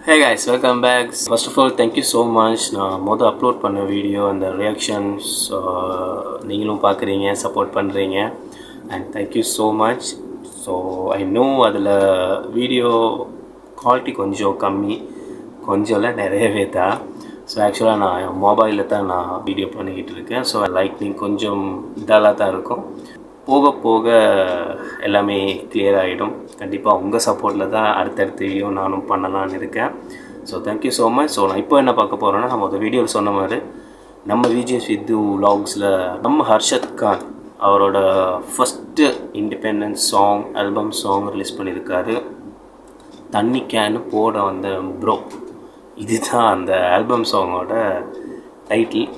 Hey guys, welcome back. First of all, thank you so much. நான் upload பண்ண video அந்த reactions நீங்களும் பார்க்குறீங்க, சப்போர்ட் பண்ணுறீங்க and thank you so much. So I know அதில் video quality கொஞ்சம் கம்மி, கொஞ்சம்ல நிறையவே தான். ஸோ ஆக்சுவலாக நான் மொபைலில் தான் நான் வீடியோ பண்ணிக்கிட்டு இருக்கேன். ஸோ லைட்னிங் கொஞ்சம் இதாலாக தான் இருக்கும். போக போக எல்லாமே கிளியர் ஆகிடும். கண்டிப்பாக உங்கள் சப்போர்ட்டில் தான் அடுத்தடுத்த வீடியோ நானும் பண்ணலான்னு இருக்கேன். So thank you so much. So நான் இப்போ என்ன பார்க்க போகிறேன்னா, நம்ம அந்த வீடியோவில் சொன்ன மாதிரி நம்ம விஜய் சித்து vlogsல நம்ம ஹர்ஷத் கான் அவரோட first independence song album song release பண்ணியிருக்காரு. தண்ணி கேனு போட வந்த ப்ரோ, இதுதான் அந்த ஆல்பம் சாங்கோட டைட்டில்.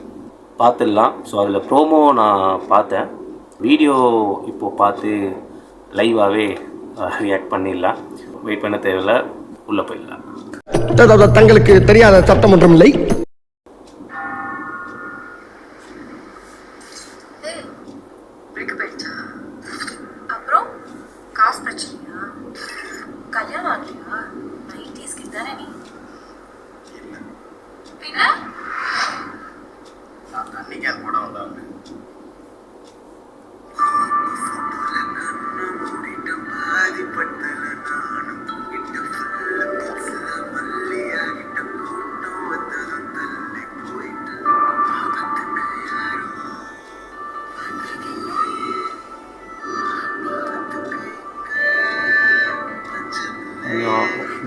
பார்த்துடலாம். ஸோ அதில் ப்ரோமோ நான் பார்த்தேன், வீடியோ இப்போது பார்த்து லைவாகவே ரியாக்ட் பண்ணிடலாம். வெயிட் பண்ண தேவையில்லை, உள்ளே போயிடலாம். தங்களுக்கு தெரியாத சட்டமன்றம் இல்லை. அப்புறம் காசு பிரச்சனையா? கல்யாணம் ஆகலையா? 90s கிட்ட தானே நீ? பின்ன நான் தண்ணி கேன் போட வந்தாங்க.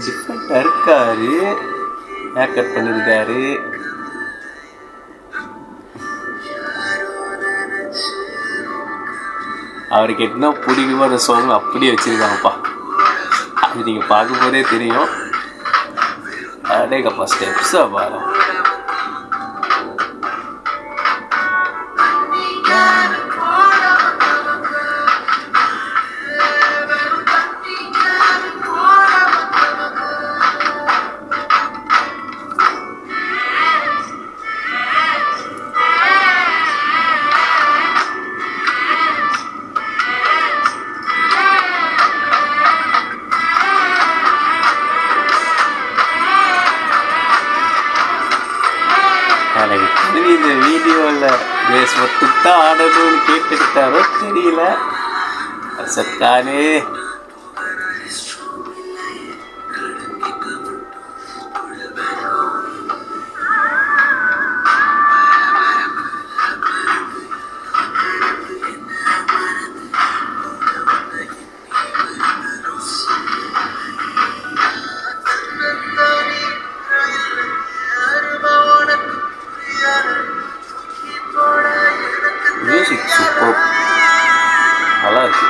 டிஃப்ரெண்ட்டாக இருக்காரு, ஹேர் கட் பண்ணியிருக்காரு. அவருக்கு என்ன பிடிக்குமோ அந்த சாங் அப்படியே வச்சுருக்காங்கப்பா. அது நீங்கள் பார்க்கும்போதே தெரியும். அடேங்கப்பா, ஸ்டெப்ஸாக பாரு. இந்த வீடியோவில் பேஸ் மட்டும்தான் ஆடணும்னு கேட்டுக்கிட்டாரோ தெரியல. சத்தானே மியூசிக் சூப்பர், நல்லா இருக்கு.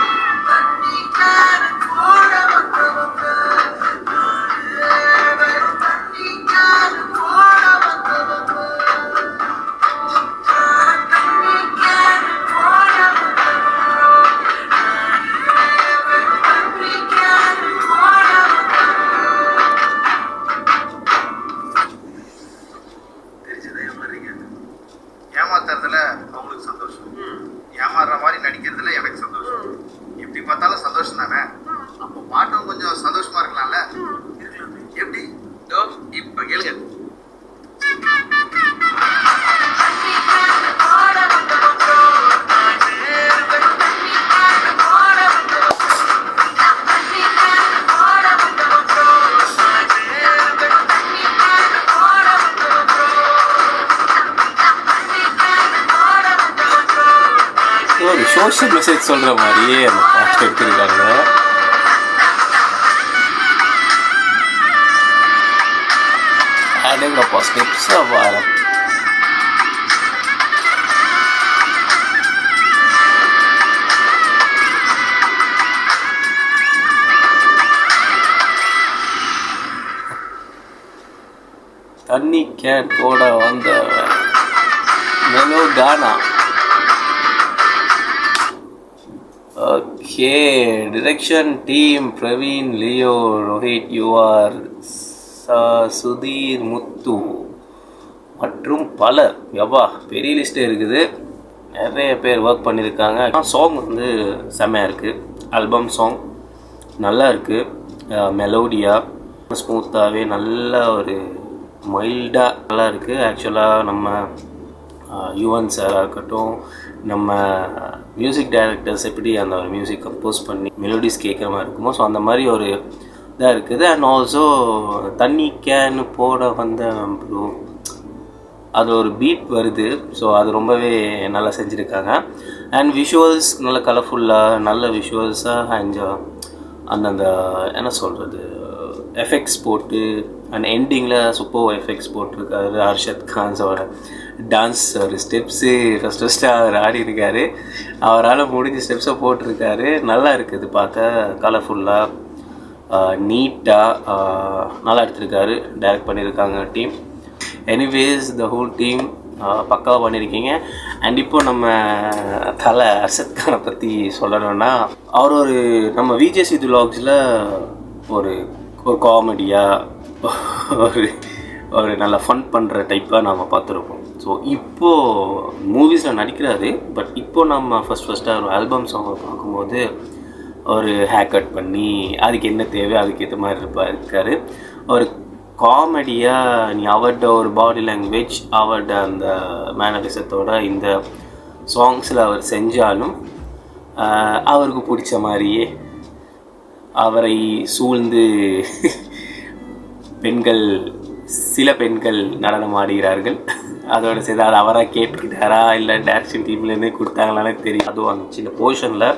ஏமாத்துறதுல அவங்களுக்கு சந்தோஷம், ஏமாறுற மாதிரி நடிக்கிறதுல எனக்கு சந்தோஷம். எப்படி பார்த்தாலும் சந்தோஷம் தானே. அப்போ பாட்டும் கொஞ்சம் சந்தோஷமா இருக்கலாம்ல. எப்படி இப்ப கேளுங்க. ஒரு சோஷியல் மெசேஜ் சொல்கிற மாதிரியே அந்த பாட்டு எடுத்திருக்காங்க. அடேங்கப்பா, ஸ்டெப்ஸாக பாரு. தண்ணி கேன் போட வந்த மெலோ கானா. Okay, direction team Praveen, Leo, Rohit, யூஆர், சுதீர், முத்து மற்றும் பலர். எவ்வா பெரிய லிஸ்ட்டே இருக்குது, நிறைய பேர் ஒர்க் பண்ணியிருக்காங்க. சாங் வந்து செம்மையாக இருக்குது, ஆல்பம் சாங் நல்லா இருக்குது, மெலோடியாக ஸ்மூத்தாகவே நல்ல ஒரு மைல்டாக நல்லா இருக்குது. ஆக்சுவலாக நம்ம யுவன் சாராக இருக்கட்டும், நம்ம மியூசிக் டைரக்டர்ஸ் எப்படி அந்த ஒரு மியூசிக் கம்போஸ் பண்ணி மெலோடிஸ் கேட்குற மாதிரி இருக்குமோ, ஸோ அந்த மாதிரி ஒரு இதாக இருக்குது. அண்ட் ஆல்சோ தண்ணி கேன்னு போட வந்த ப்ரோ அது ஒரு பீட் வருது. ஸோ அது ரொம்பவே நல்லா செஞ்சுருக்காங்க. அண்ட் விஷுவல்ஸ் நல்ல கலர்ஃபுல்லாக நல்ல விஷுவல்ஸாக அண்ட் அந்தந்த என்ன சொல்கிறது எஃபெக்ட்ஸ் போட்டு அண்ட் எண்டிங்கில் சூப்பர் எஃபெக்ட்ஸ் போட்டிருக்காரு. அர்ஷத் கான்ஸோட டான்ஸ் ஒரு ஸ்டெப்ஸு ஃபஸ்ட்டு அவர் ஆடி இருக்கார். அவரால் முடிஞ்ச ஸ்டெப்ஸை போட்டிருக்காரு. நல்லா இருக்குது பார்க்க, கலர்ஃபுல்லாக நீட்டாக நல்லா எடுத்திருக்காரு. டைரக்ட் பண்ணியிருக்காங்க team. Anyways the whole team பக்காவாக பண்ணியிருக்கீங்க. அண்ட் இப்போ நம்ம தலை அர்ஷத் கானை பற்றி சொல்லணும்னா, அவர் ஒரு நம்ம விஜே சித்து vlogsல ஒரு ஒரு காமெடியாக ஒரு நல்ல ஃபன் பண்ணுற டைப்பாக நம்ம பார்த்துருப்போம். ஸோ இப்போது மூவிஸில் நடிக்கிறாரு. பட் இப்போது நம்ம ஃபஸ்ட்டாக ஒரு ஆல்பம் சாங்கை பார்க்கும்போது ஒரு ஹேர் கட் பண்ணி அதுக்கு என்ன தேவை அதுக்கேற்ற மாதிரி இருக்கார். ஒரு காமெடியாக நீ அவர்கிட்ட ஒரு பாடி லாங்குவேஜ் அவர்கிட்ட அந்த மேனரிசத்தோட இந்த சாங்ஸில் அவர் செஞ்சாலும் அவருக்கு பிடிச்ச மாதிரியே அவரை சூழ்ந்து சில பெண்கள் நடனம் ஆடுகிறார்கள். அதோட சேர்த்து அது அவராக கேட்டுக்கிட்டாரா இல்லை டேரக்ஷன் டீம்லேருந்தே கொடுத்தாங்களானே தெரியும். அதுவும் அந்த சின்ன போர்ஷனில்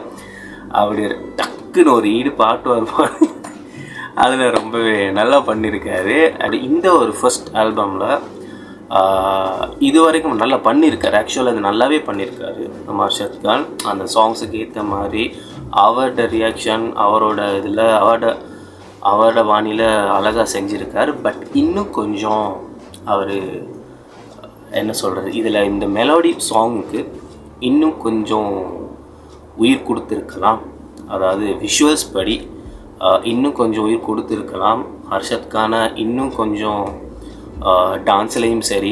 அப்படி டக்குன்னு ஒரு பாட்டு வருவார். அதில் ரொம்பவே நல்லா பண்ணியிருக்காரு. அது இந்த ஒரு ஃபர்ஸ்ட் ஆல்பமில் இது வரைக்கும் நல்லா பண்ணியிருக்காரு. ஆக்சுவலாக அது நல்லாவே பண்ணியிருக்காரு நம்ம அர்ஷத் கான். அந்த சாங்ஸுக்கு ஏற்ற மாதிரி அவரோட ரியாக்ஷன் அவரோட இதில் அவரோட வாணியில் அழகாக செஞ்சுருக்காரு. பட் இன்னும் கொஞ்சம் அவர் என்ன சொல்கிறது இதில் இந்த மெலோடி சாங்குக்கு இன்னும் கொஞ்சம் உயிர் கொடுத்துருக்கலாம். அதாவது விஷுவல்ஸ் படி இன்னும் கொஞ்சம் உயிர் கொடுத்துருக்கலாம். அர்ஷத் கானை இன்னும் கொஞ்சம் டான்ஸ்லேயும் சரி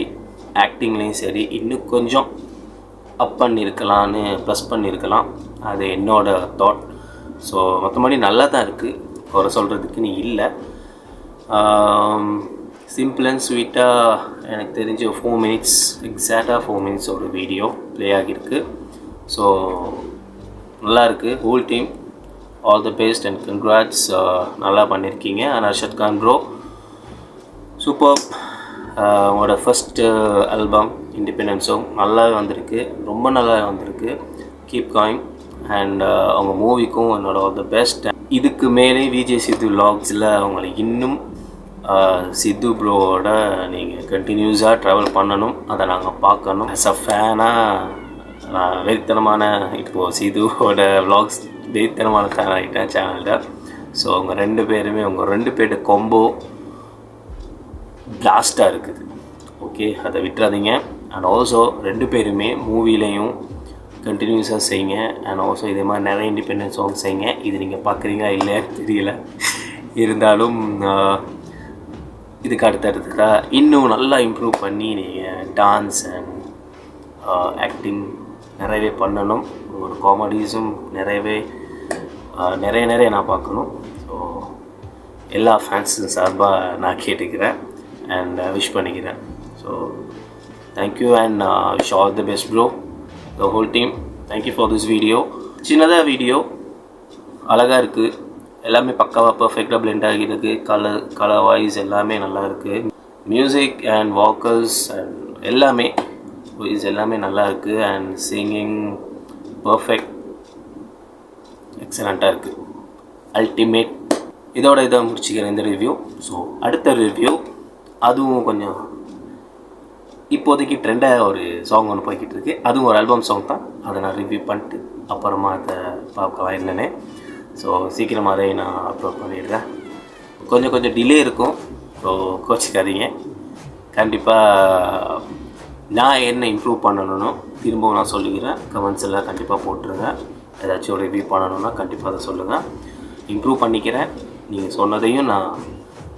ஆக்டிங்லேயும் சரி இன்னும் கொஞ்சம் அப் பண்ணியிருக்கலான்னு ப்ளஸ் பண்ணியிருக்கலாம். அது என்னோட தாட். ஸோ மற்றபடி நல்லா தான் இருக்குது, குறை சொல்கிறதுக்குன்னு இல்லை. சிம்பிள் அண்ட் ஸ்வீட்டாக எனக்கு தெரிஞ்ச 4 minutes எக்ஸாக்டாக 4 minutes ஒரு வீடியோ ப்ளே ஆகியிருக்கு. ஸோ நல்லாயிருக்கு. Whole team all the best and congrats. நல்லா பண்ணியிருக்கீங்க. And Arshad Khan bro super. உங்களோட ஃபஸ்ட்டு ஆல்பம் இண்டிபெண்டன்ட் சாங் நல்லாவே வந்திருக்கு, ரொம்ப நல்லா வந்திருக்கு. Keep going. அண்ட் அவங்க மூவிக்கும் என்னோட ஆல் த பெஸ்ட். இதுக்கு மேலே விஜே சித்து vlogsல அவங்களை இன்னும் சித்து ப்ரோவோட நீங்கள் கண்டினியூஸாக ட்ராவல் பண்ணணும். அதை நாங்கள் பார்க்கணும். ஆஸ் அ ஃபேனாக நான் வெறித்தனமான இப்போது சிதுவோட vlogs வெறித்தனமான ஃபேன் ஆகிட்டேன் சேனலில். ஸோ அவங்க ரெண்டு பேர்கிட்ட கொம்போ பிளாஸ்டாக இருக்குது. ஓகே, அதை விட்டுறாதீங்க. அண்ட் ஆல்சோ ரெண்டு பேருமே மூவிலையும் கண்டினியூஸாக செய்யுங்க. அண்ட் ஆல்சோ இதே மாதிரி நிறைய இண்டிபெண்டன்ட் சாங்ஸ் செய்யுங்க. இது நீங்கள் பார்க்குறீங்களா இல்லையான்னு தெரியல, இருந்தாலும் இதுக்கு அடுத்தடுத்ததாக இன்னும் நல்லா இம்ப்ரூவ் பண்ணி நீங்கள் டான்ஸ் அண்ட் ஆக்டிங் நிறையவே பண்ணணும். உங்களோட காமெடிஸும் நிறைய நான் பார்க்கணும். ஸோ எல்லா ஃபேன்ஸும் சார்பாக நான் கேட்டுக்கிறேன் அண்ட் விஷ் பண்ணிக்கிறேன். So thank you and wish all the best bro, the whole team. Thank you for this video. சின்னதாக வீடியோ அழகாக இருக்குது. எல்லாமே பக்காவாக பர்ஃபெக்டாக பிளெண்ட் ஆகிருக்கு. கலர் வைஸ் எல்லாமே நல்லா இருக்குது. மியூசிக் அண்ட் வாக்கல்ஸ் அண்ட் எல்லாமே நல்லா இருக்குது. அண்ட் சிங்கிங் பர்ஃபெக்ட் எக்ஸலண்ட்டாக இருக்குது. அல்டிமேட். இதை முடிச்சுக்கிறேன் இந்த ரிவ்யூ. ஸோ அடுத்த ரிவ்யூ அதுவும் கொஞ்சம் இப்போதைக்கு ட்ரெண்டாக ஒரு சாங் ஒன்று போய்கிட்டு இருக்கு. அதுவும் ஒரு ஆல்பம் சாங் தான். அதை நான் ரிவ்யூ பண்ணிட்டு அப்புறமா அதை பார்க்கலாம் என்னென்னு. ஸோ சீக்கிரமாக அதை நான் அப்லோட் பண்ணிடுறேன். கொஞ்சம் டிலே இருக்கும். ஸோ கோச்சிக்காதீங்க. கண்டிப்பாக நான் என்ன இம்ப்ரூவ் பண்ணணும்னு திரும்பவும் நான் சொல்லிக்கிறேன். கமெண்ட்ஸ் எல்லாம் கண்டிப்பாக போட்டுருங்க. ஏதாச்சும் ஒரு ரிவ்யூ பண்ணணுன்னா கண்டிப்பாக அதை சொல்லுங்கள். இம்ப்ரூவ் பண்ணிக்கிறேன். நீங்கள் சொன்னதையும் நான்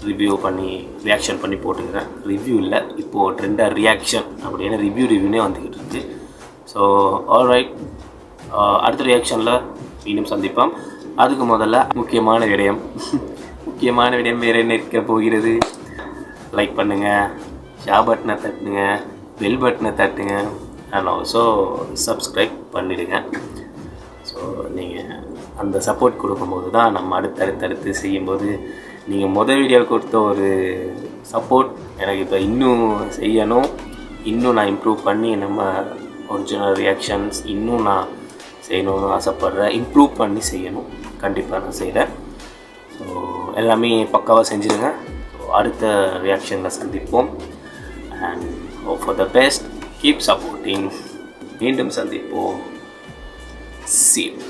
ரிவ்யூ பண்ணி ரியாக்ஷன் பண்ணி போட்டுக்கிறேன். ரிவ்யூ இல்லை, இப்போது ட்ரெண்டாக ரியாக்ஷன் அப்படின்னு ரிவ்யூனே வந்துக்கிட்டு இருக்குது. ஸோ ஆல்ரைட், அடுத்த ரியாக்ஷனில் இன்னும் சந்திப்போம். அதுக்கு முதல்ல முக்கியமான விடயம் முக்கியமான விடம் வேறு என்ன இருக்க போகிறது. லைக் பண்ணுங்கள், ஷேர் பட்டனை தட்டுங்க, பெல் பட்டனை தட்டுங்க, அண்ட் ஆல்சோ சப்ஸ்கிரைப் பண்ணிவிடுங்க. ஸோ நீங்கள் அந்த சப்போர்ட் கொடுக்கும்போது தான் நம்ம அடுத்தடுத்து செய்யும்போது நீங்கள் வீடியோ கொடுத்த ஒரு சப்போர்ட் எனக்கு இப்போ இன்னும் செய்யணும், இன்னும் நான் இம்ப்ரூவ் பண்ணி நம்ம ஒரிஜினல் ரியாக்ஷன்ஸ் இன்னும் நான் செய்யணும்னு ஆசைப்பட்றேன். இம்ப்ரூவ் பண்ணி செய்யணும், கண்டிப்பாக நான் செய்கிறேன். ஸோ எல்லாமே பக்காவாக செஞ்சுருங்க. ஸோ அடுத்த ரியாக்ஷனில் சந்திப்போம். And hope for the best, keep supporting. மீண்டும் சந்திப்போம். See you.